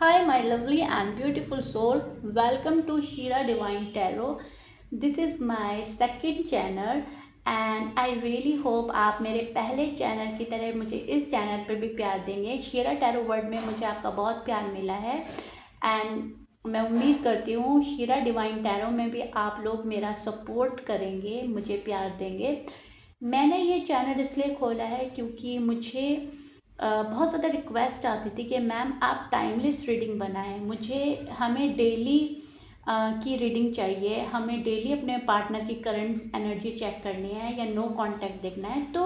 Hi, my lovely and beautiful soul. Welcome to Shira Divine Tarot. This is my second channel and I really hope आप मेरे पहले channel की तरह मुझे इस चैनल पर भी प्यार देंगे। शीरा टैरो वर्ड में मुझे आपका बहुत प्यार मिला है एंड मैं उम्मीद करती हूँ शीरा डिवाइन टैरो में भी आप लोग मेरा सपोर्ट करेंगे, मुझे प्यार देंगे। मैंने ये चैनल इसलिए खोला है क्योंकि मुझे बहुत ज़्यादा रिक्वेस्ट आती थी कि मैम आप टाइमलेस रीडिंग बनाएं। हमें डेली की रीडिंग चाहिए, हमें डेली अपने पार्टनर की करंट एनर्जी चेक करनी है या नो कांटेक्ट देखना है। तो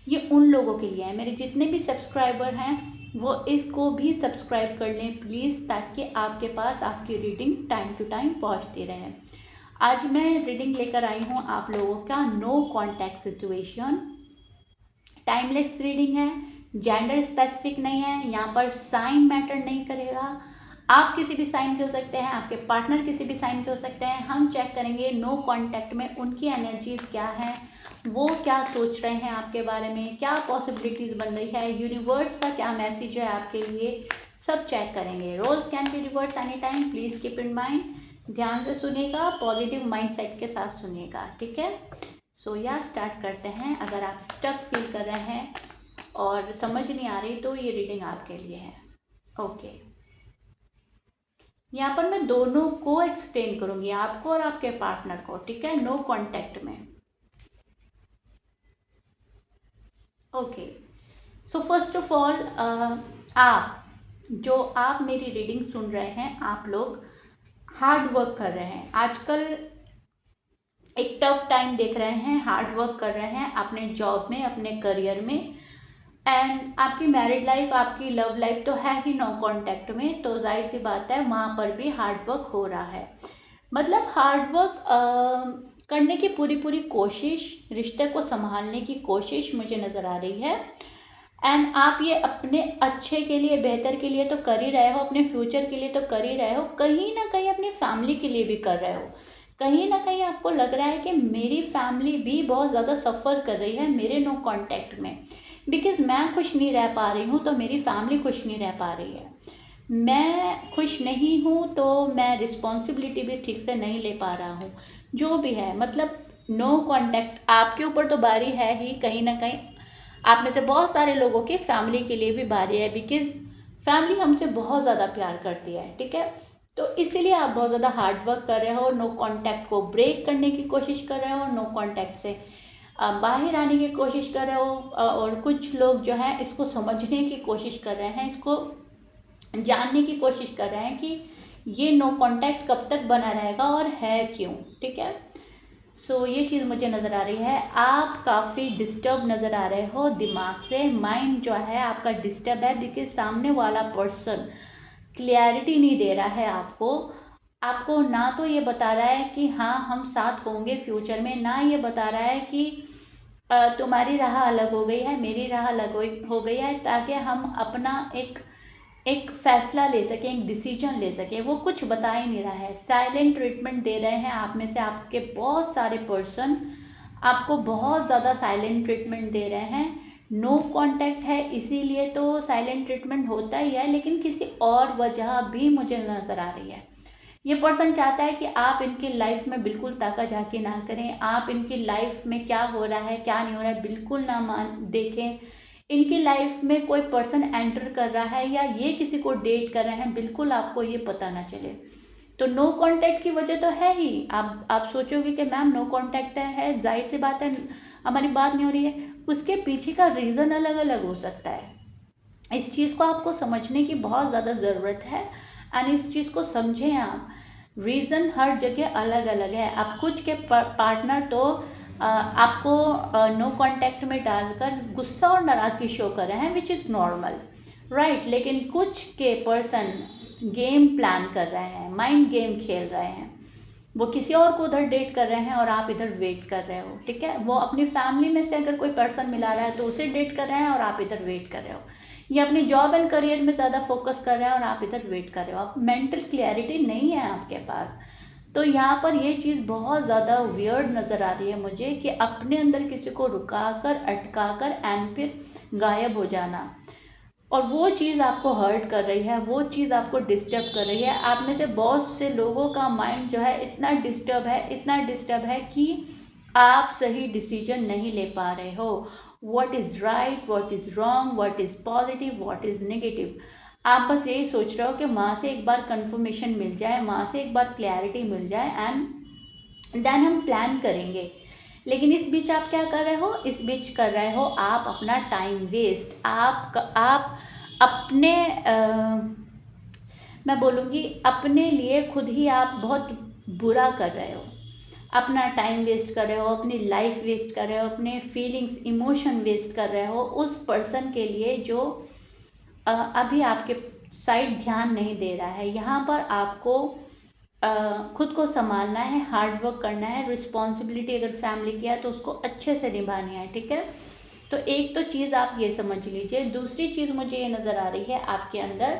ये उन लोगों के लिए है, मेरे जितने भी सब्सक्राइबर हैं वो इसको भी सब्सक्राइब कर लें प्लीज़, ताकि आपके पास आपकी रीडिंग टाइम टू टाइम पहुंचती रहे। आज मैं रीडिंग लेकर आई हूँ आप लोगों का no contact situation. Timeless reading है, जेंडर स्पेसिफिक नहीं है, यहाँ पर साइन मैटर नहीं करेगा। आप किसी भी साइन के हो सकते हैं, आपके पार्टनर किसी भी साइन के हो सकते हैं। हम चेक करेंगे नो कांटेक्ट में उनकी एनर्जीज क्या है, वो क्या सोच रहे हैं आपके बारे में, क्या पॉसिबिलिटीज बन रही है, यूनिवर्स का क्या मैसेज है आपके लिए, सब चेक करेंगे। Rose can be reverse any time, please keep in mind. ध्यान से सुनिएगा, पॉजिटिव माइंडसेट के साथ सुनिएगा, ठीक है। सो या स्टार्ट करते हैं। अगर आप स्टक फील कर रहे हैं और समझ नहीं आ रही तो ये रीडिंग आपके लिए है। ओके, यहाँ पर मैं दोनों को एक्सप्लेन करूंगी, आपको और आपके पार्टनर को, ठीक है, नो कांटेक्ट में। Okay, so first of all आप मेरी रीडिंग सुन रहे हैं, आप लोग हार्ड वर्क कर रहे हैं। आजकल एक टफ टाइम देख रहे हैं, हार्ड वर्क कर रहे हैं अपने जॉब में, अपने करियर में, एंड आपकी मैरिड लाइफ, आपकी लव लाइफ तो है ही नो कांटेक्ट में, तो जाहिर सी बात है वहाँ पर भी हार्ड वर्क हो रहा है। मतलब हार्ड वर्क करने की पूरी पूरी कोशिश, रिश्ते को संभालने की कोशिश मुझे नज़र आ रही है। एंड आप ये अपने अच्छे के लिए, बेहतर के लिए तो कर ही रहे हो, अपने फ्यूचर के लिए तो कर ही रहे हो, कहीं ना कहीं अपनी फैमिली के लिए भी कर रहे हो। कहीं ना कहीं आपको लग रहा है कि मेरी फैमिली भी बहुत ज़्यादा सफ़र कर रही है मेरे नो कांटेक्ट में, बिकॉज मैं खुश नहीं रह पा रही हूँ तो मेरी फैमिली खुश नहीं रह पा रही है। मैं खुश नहीं हूँ तो मैं रिस्पॉन्सिबिलिटी भी ठीक से नहीं ले पा रहा हूँ। जो भी है, मतलब नो कांटेक्ट आपके ऊपर तो बारी है ही, कहीं ना कहीं आप में से बहुत सारे लोगों की फैमिली के लिए भी बारी है, बिकॉज फैमिली हमसे बहुत ज़्यादा प्यार करती है, ठीक है। तो इसीलिए आप बहुत ज़्यादा हार्ड वर्क कर रहे हो, नो कांटेक्ट को ब्रेक करने की कोशिश कर रहे हो, नो कांटेक्ट से बाहर आने की कोशिश कर रहे हो, और कुछ लोग जो है इसको समझने की कोशिश कर रहे हैं, इसको जानने की कोशिश कर रहे हैं कि ये नो कांटेक्ट कब तक बना रहेगा और है क्यों, ठीक है। सो ये चीज़ मुझे नज़र आ रही है। आप काफ़ी डिस्टर्ब नज़र आ रहे हो दिमाग से, माइंड जो है आपका डिस्टर्ब है, बिकॉज सामने वाला पर्सन क्लियरिटी नहीं दे रहा है आपको। आपको ना तो ये बता रहा है कि हाँ हम साथ होंगे फ्यूचर में, ना ये बता रहा है कि तुम्हारी राह अलग हो गई है, मेरी राह अलग हो गई है, ताकि हम अपना एक एक फैसला ले सकें, एक डिसीजन ले सकें। वो कुछ बता ही नहीं रहा है, साइलेंट ट्रीटमेंट दे रहे हैं। आप में से आपके बहुत सारे पर्सन आपको बहुत ज़्यादा साइलेंट ट्रीटमेंट दे रहे हैं। नो कांटेक्ट है इसीलिए तो साइलेंट ट्रीटमेंट होता ही है, लेकिन किसी और वजह भी मुझे नज़र आ रही है। ये पर्सन चाहता है कि आप इनकी लाइफ में बिल्कुल ताका झाकी ना करें, आप इनकी लाइफ में क्या हो रहा है क्या नहीं हो रहा है बिल्कुल ना मान देखें। इनकी लाइफ में कोई पर्सन एंटर कर रहा है या ये किसी को डेट कर रहे हैं, बिल्कुल आपको ये पता ना चले। तो नो कांटेक्ट की वजह तो है ही। आप सोचोगे कि मैम नो कांटेक्ट है, जाहिर सी बात है हमारी बात नहीं हो रही है, उसके पीछे का रीज़न अलग अलग हो सकता है। इस चीज़ को आपको समझने की बहुत ज़्यादा ज़रूरत है, एंड इस चीज़ को समझें आप। रीज़न हर जगह अलग अलग है। अब कुछ के पार्टनर तो आपको नो कांटेक्ट में डालकर गुस्सा और नाराज़गी शो कर रहे हैं, विच इज़ नॉर्मल, राइट। लेकिन कुछ के पर्सन गेम प्लान कर रहे हैं, माइंड गेम खेल रहे हैं। वो किसी और को उधर डेट कर रहे हैं और आप इधर वेट कर रहे हो, ठीक है। वो अपनी फैमिली में से अगर कोई पर्सन मिला रहा है तो उसे डेट कर रहे हैं और आप इधर वेट कर रहे हो। ये अपनी जॉब एंड करियर में ज़्यादा फोकस कर रहे हैं और आप इधर वेट कर रहे हो। आप मेंटल क्लैरिटी नहीं है आपके पास। तो यहाँ पर ये चीज़ बहुत ज़्यादा वियर्ड नज़र आ रही है मुझे, कि अपने अंदर किसी को रुका कर, अटका कर एंड फिर गायब हो जाना। और वो चीज़ आपको हर्ट कर रही है, वो चीज़ आपको डिस्टर्ब कर रही है। आप में से बहुत से लोगों का माइंड जो है इतना डिस्टर्ब है, इतना डिस्टर्ब है कि आप सही डिसीजन नहीं ले पा रहे हो। What is right, what is wrong, what is positive, what is negative. आप बस यही सोच रहे हो कि वहाँ से एक बार कंफर्मेशन मिल जाए, वहाँ से एक बार क्लैरिटी मिल जाए एंड देन हम प्लान करेंगे। लेकिन इस बीच आप क्या कर रहे हो, इस बीच कर रहे हो आप अपना टाइम वेस्ट। आप अपने मैं बोलूँगी अपने लिए खुद ही आप बहुत बुरा कर रहे हो। अपना टाइम वेस्ट कर रहे हो, अपनी लाइफ वेस्ट कर रहे हो, अपने फीलिंग्स इमोशन वेस्ट कर रहे हो उस पर्सन के लिए जो अभी आपके साइड ध्यान नहीं दे रहा है। यहाँ पर आपको खुद को संभालना है, हार्ड वर्क करना है, रिस्पॉन्सिबिलिटी अगर फैमिली की है तो उसको अच्छे से निभानी है, ठीक है। तो एक तो चीज़ आप ये समझ लीजिए। दूसरी चीज़ मुझे ये नज़र आ रही है आपके अंदर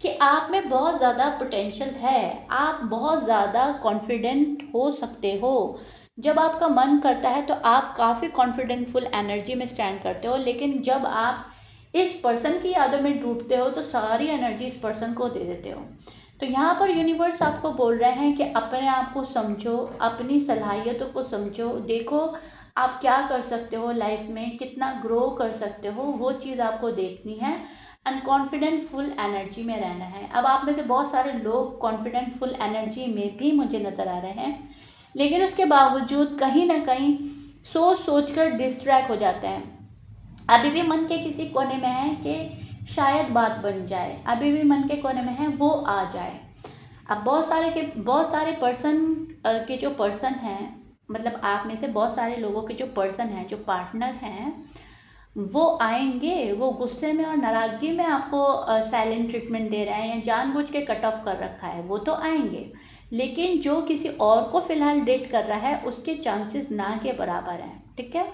कि आप में बहुत ज़्यादा पोटेंशियल है, आप बहुत ज़्यादा कॉन्फिडेंट हो सकते हो। जब आपका मन करता है तो आप काफ़ी कॉन्फिडेंटफुल एनर्जी में स्टैंड करते हो, लेकिन जब आप इस पर्सन की यादों में डूबते हो तो सारी एनर्जी इस पर्सन को दे देते हो। तो यहाँ पर यूनिवर्स आपको बोल रहे हैं कि अपने आप को समझो, अपनी सलाहियतों को समझो, देखो आप क्या कर सकते हो लाइफ में, कितना ग्रो कर सकते हो, वो चीज़ आपको देखनी है एंड कॉन्फिडेंट फुल एनर्जी में रहना है। अब आप में से बहुत सारे लोग कॉन्फिडेंट फुल एनर्जी में भी मुझे नज़र आ रहे हैं, लेकिन उसके बावजूद कहीं ना कहीं सोच सोच कर डिस्ट्रैक्ट हो जाते हैं। अभी भी मन के किसी कोने में है कि शायद बात बन जाए, अभी भी मन के कोने में है वो आ जाए। अब बहुत सारे पर्सन के जो पर्सन हैं, मतलब आप में से बहुत सारे लोगों के जो पर्सन हैं, जो पार्टनर हैं, वो आएंगे, वो गुस्से में और नाराज़गी में आपको साइलेंट ट्रीटमेंट दे रहे हैं या जानबूझ के कट ऑफ कर रखा है, वो तो आएंगे। लेकिन जो किसी और को फिलहाल डेट कर रहा है उसके चांसेस ना के बराबर हैं, ठीक है।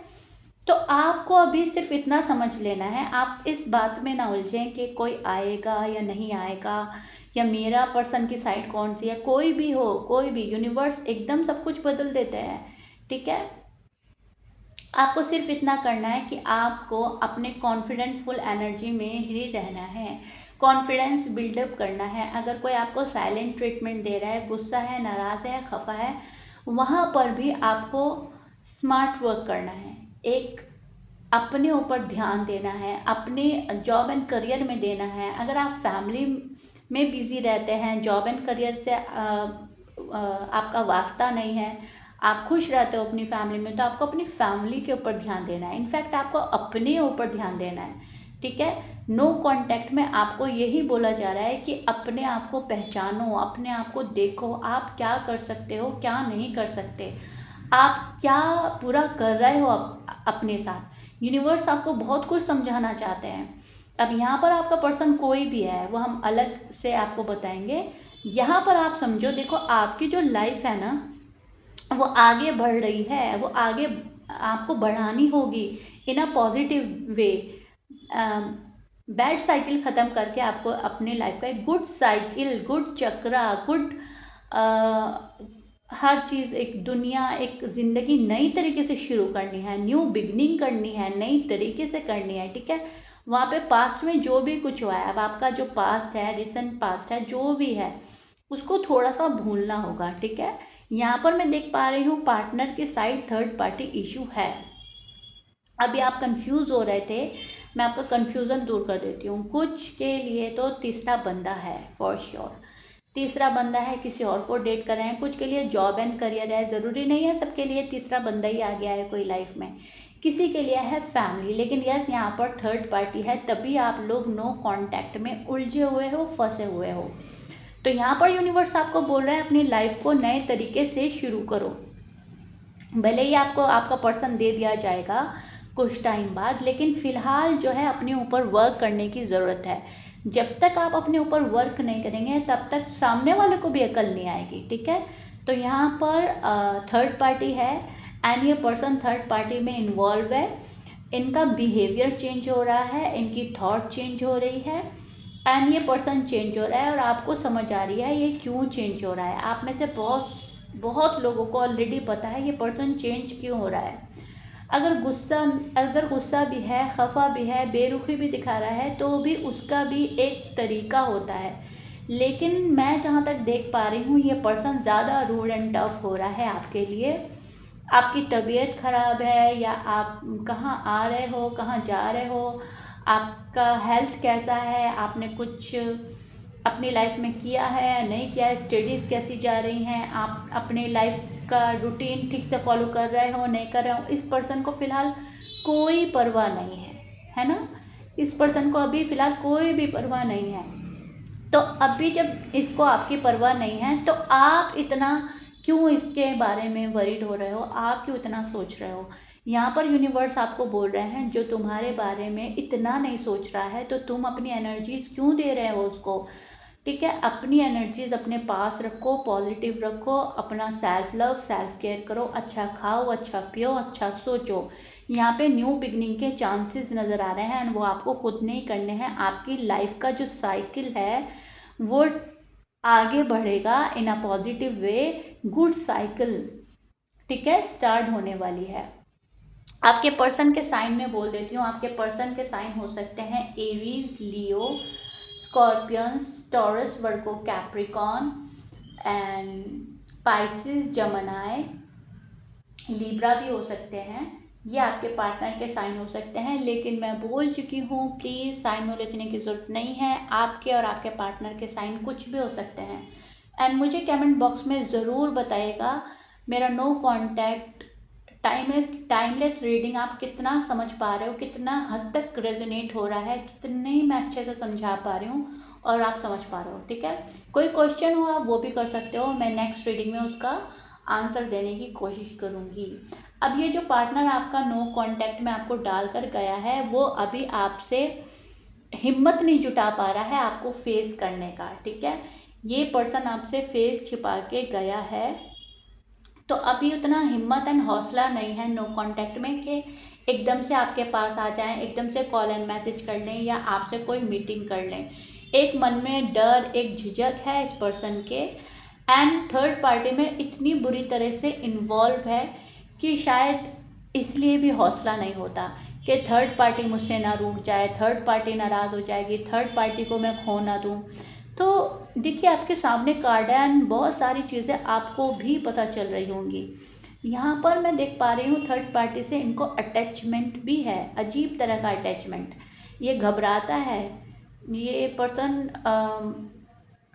तो आपको अभी सिर्फ इतना समझ लेना है, आप इस बात में ना उलझें कि कोई आएगा या नहीं आएगा, या मेरा पर्सन की साइड कौन सी है। कोई भी हो, कोई भी, यूनिवर्स एकदम सब कुछ बदल देते हैं, ठीक है। आपको सिर्फ इतना करना है कि आपको अपने कॉन्फिडेंट फुल एनर्जी में ही रहना है, कॉन्फिडेंस बिल्डअप करना है। अगर कोई आपको साइलेंट ट्रीटमेंट दे रहा है, गुस्सा है, नाराज़ है, खफा है, वहाँ पर भी आपको स्मार्ट वर्क करना है। एक अपने ऊपर ध्यान देना है, अपने जॉब एंड करियर में देना है। अगर आप फैमिली में बिजी रहते हैं, जॉब एंड करियर से आपका वास्ता नहीं है, आप खुश रहते हो अपनी फैमिली में, तो आपको अपनी फैमिली के ऊपर ध्यान देना है। इनफैक्ट आपको अपने ऊपर ध्यान देना है, ठीक है। नो कांटेक्ट में आपको यही बोला जा रहा है कि अपने आप को पहचानो, अपने आप को देखो, आप क्या कर सकते हो, क्या नहीं कर सकते, आप क्या पूरा कर रहे हो अपने साथ। यूनिवर्स आपको बहुत कुछ समझाना चाहते हैं। अब यहाँ पर आपका पर्सन कोई भी है, वो हम अलग से आपको बताएंगे। यहाँ पर आप समझो, देखो आपकी जो लाइफ है ना, वो आगे बढ़ रही है, वो आगे आपको बढ़ानी होगी in a positive way. Bad cycle ख़त्म करके आपको अपने लाइफ का एक good cycle, good chakra, good हर चीज़, एक दुनिया, एक ज़िंदगी नई तरीके से शुरू करनी है, न्यू बिगनिंग करनी है, नई तरीके से करनी है, ठीक है। वहाँ पे पास्ट में जो भी कुछ हुआ है, अब आपका जो पास्ट है, रिसेंट पास्ट है, जो भी है, उसको थोड़ा सा भूलना होगा, ठीक है। यहाँ पर मैं देख पा रही हूँ पार्टनर के साइड थर्ड पार्टी इशू है। अभी आप कंफ्यूज हो रहे थे, मैं आपका कंफ्यूजन दूर कर देती हूँ। कुछ के लिए तो तीसरा बंदा है फॉर श्योर, तीसरा बंदा है, किसी और को डेट कर रहे हैं। कुछ के लिए जॉब एंड करियर है, ज़रूरी नहीं है सबके लिए तीसरा बंदा ही आ गया है कोई लाइफ में। किसी के लिए है फैमिली, लेकिन यस यहाँ पर थर्ड पार्टी है, तभी आप लोग नो कांटेक्ट में उलझे हुए हो, फंसे हुए हो। तो यहाँ पर यूनिवर्स आपको बोल रहा है अपनी लाइफ को नए तरीके से शुरू करो। भले ही आपको आपका पर्सन दे दिया जाएगा कुछ टाइम बाद, लेकिन फ़िलहाल जो है अपने ऊपर वर्क करने की ज़रूरत है। जब तक आप अपने ऊपर वर्क नहीं करेंगे तब तक सामने वाले को भी अकल नहीं आएगी, ठीक है। तो यहाँ पर थर्ड पार्टी है एंड ये पर्सन थर्ड पार्टी में इन्वॉल्व है। इनका बिहेवियर चेंज हो रहा है, इनकी थॉट चेंज हो रही है एंड ये पर्सन चेंज हो रहा है, और आपको समझ आ रही है ये क्यों चेंज हो रहा है। आप में से बहुत बहुत लोगों को ऑलरेडी पता है ये पर्सन चेंज क्यों हो रहा है। अगर गुस्सा भी है, खफा भी है, बेरुखी भी दिखा रहा है, तो भी उसका भी एक तरीका होता है। लेकिन मैं जहाँ तक देख पा रही हूँ, ये पर्सन ज़्यादा रूड एंड टफ हो रहा है आपके लिए। आपकी तबीयत ख़राब है, या आप कहाँ आ रहे हो, कहाँ जा रहे हो, आपका हेल्थ कैसा है, आपने कुछ अपनी लाइफ में किया है या नहीं किया है, स्टडीज़ कैसी जा रही हैं, आप अपनी लाइफ का रूटीन ठीक से फॉलो कर रहे हो नहीं कर रहे हो। इस पर्सन को फ़िलहाल कोई परवाह नहीं है ना। इस पर्सन को अभी फ़िलहाल कोई भी परवाह नहीं है। तो अभी जब इसको आपकी परवाह नहीं है, तो आप इतना क्यों इसके बारे में वरीड हो रहे हो, आप क्यों इतना सोच रहे हो। यहाँ पर यूनिवर्स आपको बोल रहे हैं, जो तुम्हारे बारे में इतना नहीं सोच रहा है, तो तुम अपनी एनर्जीज क्यों दे रहे हो उसको। ठीक है, अपनी एनर्जीज अपने पास रखो, पॉजिटिव रखो, अपना सेल्फ लव, सेल्फ केयर करो, अच्छा खाओ, अच्छा पियो, अच्छा सोचो। यहाँ पे न्यू बिगनिंग के चांसेस नज़र आ रहे हैं, एंड वो आपको खुद नहीं करने हैं। आपकी लाइफ का जो साइकिल है वो आगे बढ़ेगा in a positive way, good cycle, ठीक है, स्टार्ट होने वाली है। आपके पर्सन के साइन में बोल देती हूँ। आपके पर्सन के साइन हो सकते हैं Aries, Leo, Scorpions, Taurus, Virgo, Capricorn and Pisces, Gemini, Libra भी हो सकते हैं। ये आपके पार्टनर के साइन हो सकते हैं। लेकिन मैं बोल चुकी हूँ, प्लीज़ साइन में उलझने की ज़रूरत नहीं है। आपके और आपके पार्टनर के साइन कुछ भी हो सकते हैं। एंड मुझे कमेंट बॉक्स में ज़रूर बताइएगा मेरा नो कॉन्टैक्ट टाइमलेस रीडिंग आप कितना समझ पा रहे हो, कितना हद तक रेजोनेट हो रहा है, कितने मैं अच्छे से समझा पा रही हूँ और आप समझ पा रहे हो। ठीक है, कोई क्वेश्चन हो आप वो भी कर सकते हो, मैं नेक्स्ट रीडिंग में उसका आंसर देने की कोशिश करूँगी। अब ये जो पार्टनर आपका नो कांटेक्ट में आपको डालकर गया है, वो अभी आपसे हिम्मत नहीं जुटा पा रहा है आपको फेस करने का। ठीक है, ये पर्सन आपसे फेस छिपा के गया है, तो अभी उतना हिम्मत एंड हौसला नहीं है नो कांटेक्ट में कि एकदम से आपके पास आ जाएं, एकदम से कॉल एंड मैसेज कर लें या आपसे कोई मीटिंग कर लें। एक मन में डर, एक झिझक है इस पर्सन के, एंड थर्ड पार्टी में इतनी बुरी तरह से इन्वॉल्व है कि शायद इसलिए भी हौसला नहीं होता कि थर्ड पार्टी मुझसे ना रूठ जाए, थर्ड पार्टी नाराज़ हो जाएगी, थर्ड पार्टी को मैं खो ना दूँ। तो देखिए, आपके सामने कार्ड है एंड बहुत सारी चीज़ें आपको भी पता चल रही होंगी। यहाँ पर मैं देख पा रही हूँ थर्ड पार्टी से इनको अटैचमेंट भी है, अजीब तरह का अटैचमेंट। ये घबराता है, ये पर्सन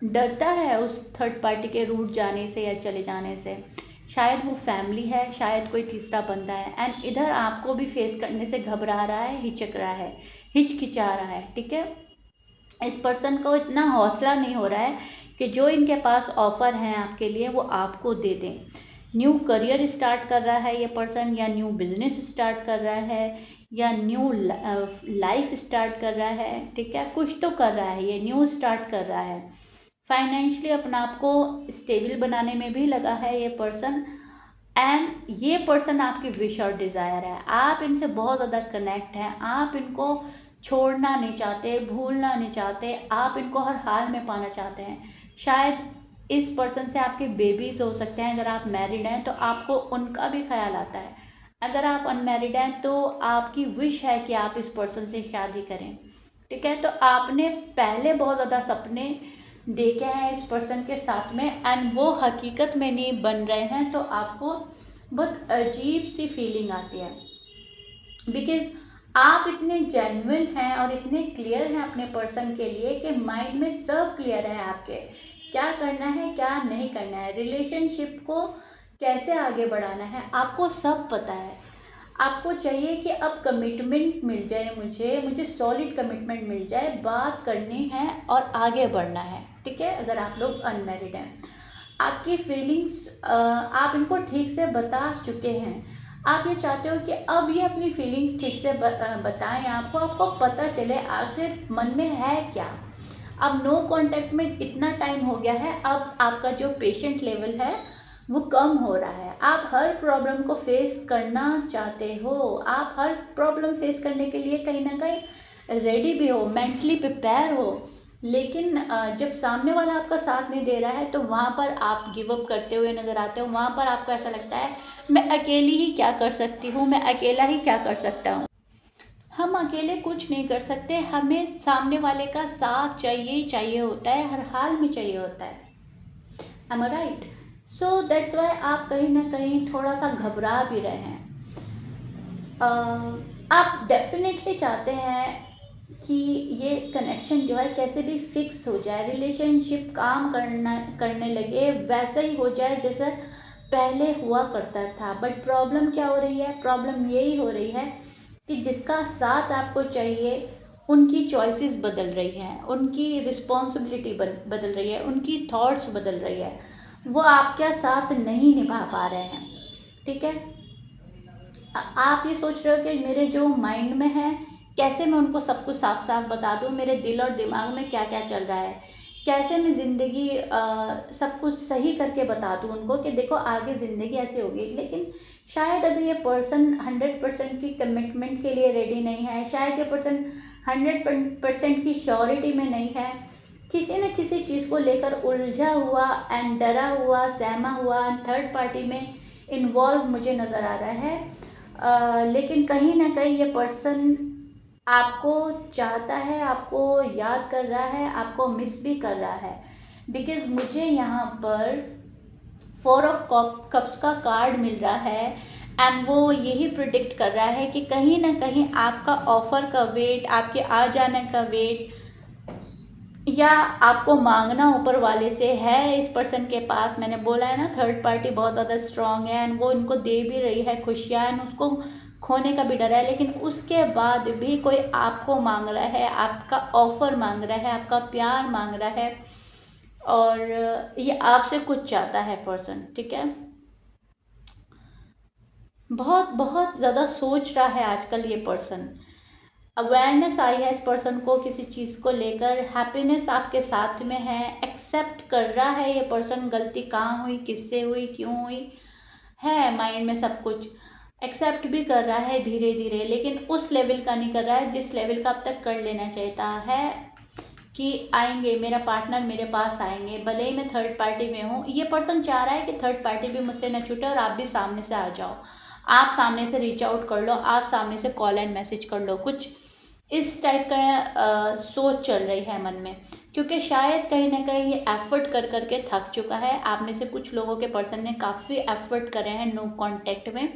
डरता है उस थर्ड पार्टी के रूठ जाने से या चले जाने से। शायद वो फैमिली है, शायद कोई तीसरा बंदा है, एंड इधर आपको भी फेस करने से घबरा रहा है, हिचक रहा है, हिचकिचा रहा है। ठीक है, इस पर्सन को इतना हौसला नहीं हो रहा है कि जो इनके पास ऑफ़र हैं आपके लिए वो आपको दे दें। न्यू करियर स्टार्ट कर रहा है ये पर्सन, या न्यू बिजनेस स्टार्ट कर रहा है, या न्यू लाइफ स्टार्ट कर रहा है। ठीक है, कुछ तो कर रहा है, ये न्यू स्टार्ट कर रहा है। फाइनेंशियली अपना आप को स्टेबल बनाने में भी लगा है ये पर्सन, एंड ये पर्सन आपकी विश और डिज़ायर है। आप इनसे बहुत ज़्यादा कनेक्ट हैं, आप इनको छोड़ना नहीं चाहते, भूलना नहीं चाहते, आप इनको हर हाल में पाना चाहते हैं। शायद इस पर्सन से आपके बेबीज़ हो सकते हैं। अगर आप मैरिड हैं तो आपको उनका भी ख्याल आता है। अगर आप अनमैरिड हैं तो आपकी विश है कि आप इस पर्सन से शादी करें। ठीक है, तो आपने पहले बहुत ज़्यादा सपने देखे हैं इस पर्सन के साथ में, एंड वो हकीकत में नहीं बन रहे हैं, तो आपको बहुत अजीब सी फीलिंग आती है। बिकॉज आप इतने जेन्युइन हैं और इतने क्लियर हैं अपने पर्सन के लिए कि माइंड में सब क्लियर है आपके, क्या करना है क्या नहीं करना है, रिलेशनशिप को कैसे आगे बढ़ाना है, आपको सब पता है। आपको चाहिए कि अब कमिटमेंट मिल जाए, मुझे सॉलिड कमिटमेंट मिल जाए, बात करनी है और आगे बढ़ना है। ठीक है, अगर आप लोग अनमैरिड हैं, आपकी फीलिंग्स आप इनको ठीक से बता चुके हैं। आप ये चाहते हो कि अब ये अपनी फीलिंग्स ठीक से बताएं आपको पता चले आखिर मन में है क्या। अब नो कांटेक्ट में इतना टाइम हो गया है, अब आपका जो पेशेंट लेवल है वो कम हो रहा है। आप हर प्रॉब्लम को फेस करना चाहते हो, आप हर प्रॉब्लम फेस करने के लिए कहीं ना कहीं रेडी भी हो, मेंटली प्रिपेयर हो। लेकिन जब सामने वाला आपका साथ नहीं दे रहा है तो वहाँ पर आप गिव अप करते हुए नज़र आते हो। वहाँ पर आपको ऐसा लगता है मैं अकेली ही क्या कर सकती हूँ, मैं अकेला ही क्या कर सकता हूँ। हम अकेले कुछ नहीं कर सकते, हमें सामने वाले का साथ चाहिए ही चाहिए होता है, हर हाल में चाहिए होता है। Am I right? So that's why आप कहीं ना कहीं थोड़ा सा घबरा भी रहे हैं। आप डेफिनेटली चाहते हैं कि ये कनेक्शन जो है कैसे भी फिक्स हो जाए, रिलेशनशिप काम करने लगे, वैसा ही हो जाए जैसे पहले हुआ करता था। बट प्रॉब्लम क्या हो रही है? प्रॉब्लम यही हो रही है कि जिसका साथ आपको चाहिए उनकी चॉइसेस बदल रही हैं, उनकी रिस्पॉन्सिबिलिटी बदल रही है, उनकी थॉट्स बदल रही है, वो आपका साथ नहीं निभा पा रहे हैं। ठीक है? आप ये सोच रहे हो कि मेरे जो माइंड में है कैसे मैं उनको सब कुछ साफ साफ बता दूँ, मेरे दिल और दिमाग में क्या क्या चल रहा है, कैसे मैं ज़िंदगी सब कुछ सही करके बता दूँ उनको कि देखो आगे ज़िंदगी ऐसे होगी। लेकिन शायद अभी ये पर्सन 100% की कमिटमेंट के लिए रेडी नहीं है, शायद ये पर्सन 100% की श्योरिटी में नहीं है, किसी न किसी चीज़ को लेकर उलझा हुआ एंड डरा हुआ, सहमा हुआ एंड थर्ड पार्टी में इन्वॉल्व मुझे नज़र आ रहा है। लेकिन कहीं ना कहीं ये पर्सन आपको चाहता है, आपको याद कर रहा है, आपको मिस भी कर रहा है। बिकॉज मुझे यहाँ पर 4 ऑफ कप्स का कार्ड मिल रहा है एंड वो यही प्रिडिक्ट कर रहा है कि कहीं ना कहीं आपका ऑफर का वेट, आपके आ जाने का वेट, या आपको मांगना ऊपर वाले से है इस पर्सन के पास। मैंने बोला है ना, थर्ड पार्टी बहुत ज़्यादा स्ट्रांग है एंड वो इनको दे भी रही है खुशियाँ एंड उसको खोने का भी डर है। लेकिन उसके बाद भी कोई आपको मांग रहा है, आपका ऑफर मांग रहा है, आपका प्यार मांग रहा है और ये आपसे कुछ चाहता है पर्सन। ठीक है? बहुत बहुत ज़्यादा सोच रहा है आजकल ये पर्सन। अवेयरनेस आई है इस पर्सन को किसी चीज़ को लेकर, हैप्पीनेस आपके साथ में है, एक्सेप्ट कर रहा है ये पर्सन गलती कहाँ हुई, किससे हुई, क्यों हुई, है माइंड में सब कुछ एक्सेप्ट भी कर रहा है धीरे धीरे। लेकिन उस लेवल का नहीं कर रहा है जिस लेवल का अब तक कर लेना चाहता है कि आएंगे, मेरा पार्टनर मेरे पास आएंगे भले ही मैं थर्ड पार्टी में हूँ। ये पर्सन चाह रहा है कि थर्ड पार्टी भी मुझसे न छूटे और आप भी सामने से आ जाओ, आप सामने से रीच आउट कर लो, आप सामने से कॉल एंड मैसेज कर लो, कुछ इस टाइप का सोच चल रही है मन में। क्योंकि शायद कहीं ना कहीं ये एफर्ट कर करके थक चुका है। आप में से कुछ लोगों के पर्सन ने काफ़ी एफर्ट करे हैं नो कांटेक्ट में।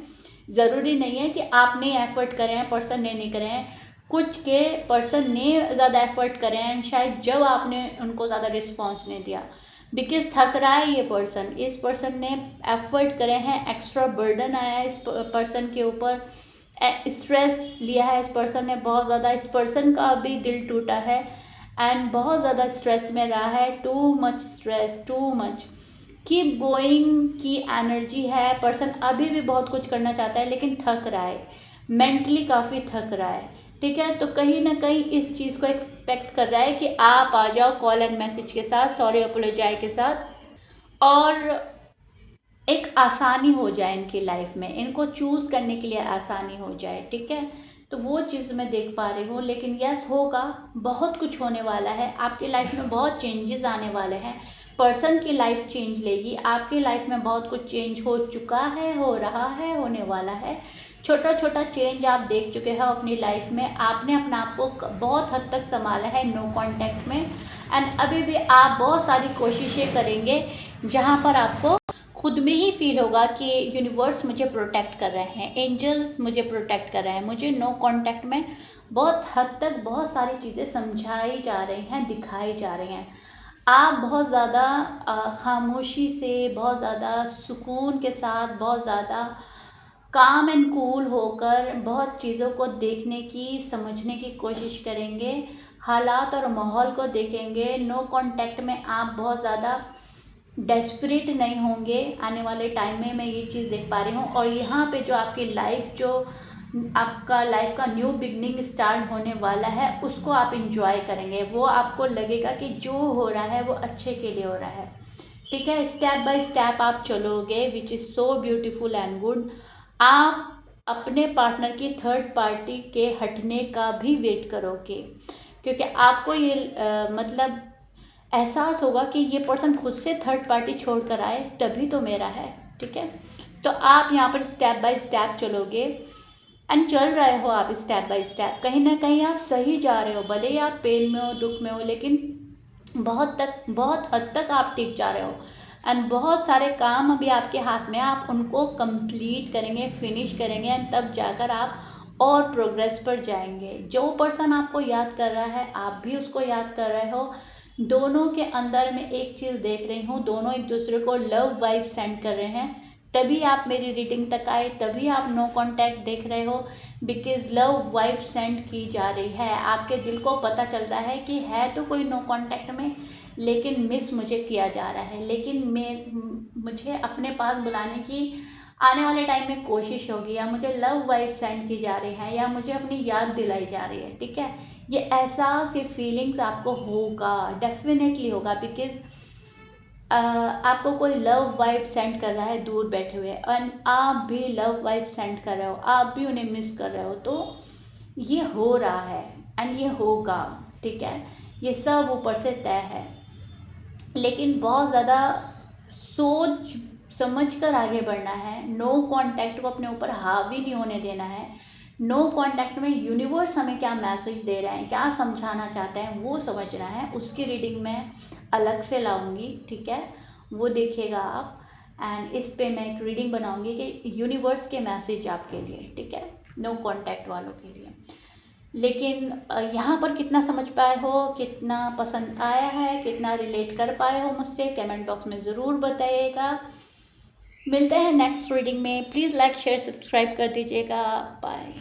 ज़रूरी नहीं है कि आपने एफर्ट करे हैं, पर्सन ने नहीं करे हैं। कुछ के पर्सन ने ज़्यादा एफर्ट करे हैं शायद, जब आपने उनको ज़्यादा रिस्पॉन्स नहीं दिया। बिकॉज थक रहा है ये पर्सन, इस पर्सन ने एफर्ट करे हैं, एक्स्ट्रा बर्डन आया है इस पर्सन के ऊपर, स्ट्रेस लिया है इस पर्सन ने बहुत ज़्यादा। इस पर्सन का अभी दिल टूटा है एंड बहुत ज़्यादा स्ट्रेस में रहा है, too much stress, too much keep going की एनर्जी है। पर्सन अभी भी बहुत कुछ करना चाहता है लेकिन थक रहा है, मेंटली काफ़ी थक रहा है। ठीक है? तो कहीं ना कहीं इस चीज़ को एक्सपेक्ट कर रहा है कि आप आ जाओ कॉल एंड मैसेज के साथ, सॉरी अपोलोजाई के साथ, और एक आसानी हो जाए इनकी लाइफ में, इनको चूज़ करने के लिए आसानी हो जाए। ठीक है? तो वो चीज़ मैं देख पा रही हूँ। लेकिन यस, होगा, बहुत कुछ होने वाला है आपकी लाइफ में, बहुत चेंजेस आने वाले हैं। पर्सन की लाइफ चेंज लेगी, आपकी लाइफ में बहुत कुछ चेंज हो चुका है, हो रहा है, होने वाला है। छोटा छोटा चेंज आप देख चुके हैं अपनी लाइफ में। आपने अपने आप को बहुत हद तक संभाला है नो कांटेक्ट में एंड अभी भी आप बहुत सारी कोशिशें करेंगे जहाँ पर आपको खुद में ही फील होगा कि यूनिवर्स मुझे प्रोटेक्ट कर रहे हैं, एंजल्स मुझे प्रोटेक्ट कर रहे हैं। मुझे नो कांटेक्ट में बहुत हद तक बहुत सारी चीज़ें समझाई जा रही हैं, दिखाई जा रही हैं। आप बहुत ज़्यादा खामोशी से, बहुत ज़्यादा सुकून के साथ, बहुत ज़्यादा काम एंड कूल होकर बहुत चीज़ों को देखने की, समझने की कोशिश करेंगे, हालात और माहौल को देखेंगे। नो कांटेक्ट में आप बहुत ज़्यादा डेस्परेट नहीं होंगे आने वाले टाइम में, मैं ये चीज़ देख पा रही हूँ। और यहाँ पे जो आपकी लाइफ, जो आपका लाइफ का न्यू बिगनिंग स्टार्ट होने वाला है, उसको आप इंजॉय करेंगे। वो आपको लगेगा कि जो हो रहा है वो अच्छे के लिए हो रहा है। ठीक है? स्टेप बाय स्टेप आप चलोगे, which is so beautiful and good. आप अपने पार्टनर की थर्ड पार्टी के हटने का भी वेट करोगे, क्योंकि आपको ये मतलब एहसास होगा कि ये पर्सन खुद से थर्ड पार्टी छोड़ कर आए तभी तो मेरा है, ठीक है। तो आप यहाँ पर स्टेप बाय स्टेप चलोगे एंड चल रहे हो आप स्टेप बाय स्टेप, कहीं ना कहीं आप सही जा रहे हो, भले ही आप पेन में हो, दुख में हो, लेकिन बहुत हद तक आप टिक जा रहे हो। एंड बहुत सारे काम अभी आपके हाथ में, आप उनको कंप्लीट करेंगे, फिनिश करेंगे एंड तब जाकर आप और प्रोग्रेस पर जाएंगे। जो पर्सन आपको याद कर रहा है, आप भी उसको याद कर रहे हो, दोनों के अंदर में एक चीज़ देख रही हूँ, दोनों एक दूसरे को लव वाइब सेंड कर रहे हैं, तभी आप मेरी रीडिंग तक आए, तभी आप नो कांटेक्ट देख रहे हो। बिकॉज लव वाइब सेंड की जा रही है, आपके दिल को पता चल रहा है कि है तो कोई नो कांटेक्ट में, लेकिन मिस मुझे किया जा रहा है, लेकिन मुझे अपने पास बुलाने की आने वाले टाइम में कोशिश होगी, या मुझे लव वाइब सेंड की जा रही है, या मुझे अपनी याद दिलाई जा रही है, ठीक है। ये एहसास, ये फीलिंग्स आपको होगा, डेफिनेटली होगा, बिकॉज आपको कोई लव वाइब सेंड कर रहा है दूर बैठे हुए, और आप भी लव वाइब सेंड कर रहे हो, आप भी उन्हें मिस कर रहे हो, तो ये हो रहा है एंड ये होगा, ठीक है। ये सब ऊपर से तय है, लेकिन बहुत ज़्यादा सोच समझ कर आगे बढ़ना है। नो कांटेक्ट को अपने ऊपर हावी नहीं होने देना है। नो कांटेक्ट में यूनिवर्स हमें क्या मैसेज दे रहे हैं, क्या समझाना चाहते हैं, वो समझना है। उसकी रीडिंग मैं अलग से लाऊंगी, ठीक है, वो देखिएगा आप। एंड इस पे मैं एक रीडिंग बनाऊंगी कि यूनिवर्स के मैसेज आपके लिए, ठीक है, नो कांटेक्ट वालों के लिए। लेकिन यहाँ पर कितना समझ पाए हो, कितना पसंद आया है, कितना रिलेट कर पाए हो मुझसे, कमेंट बॉक्स में ज़रूर बताइएगा। मिलते हैं नेक्स्ट रीडिंग में। प्लीज़ लाइक शेयर सब्सक्राइब कर दीजिएगा। बाय।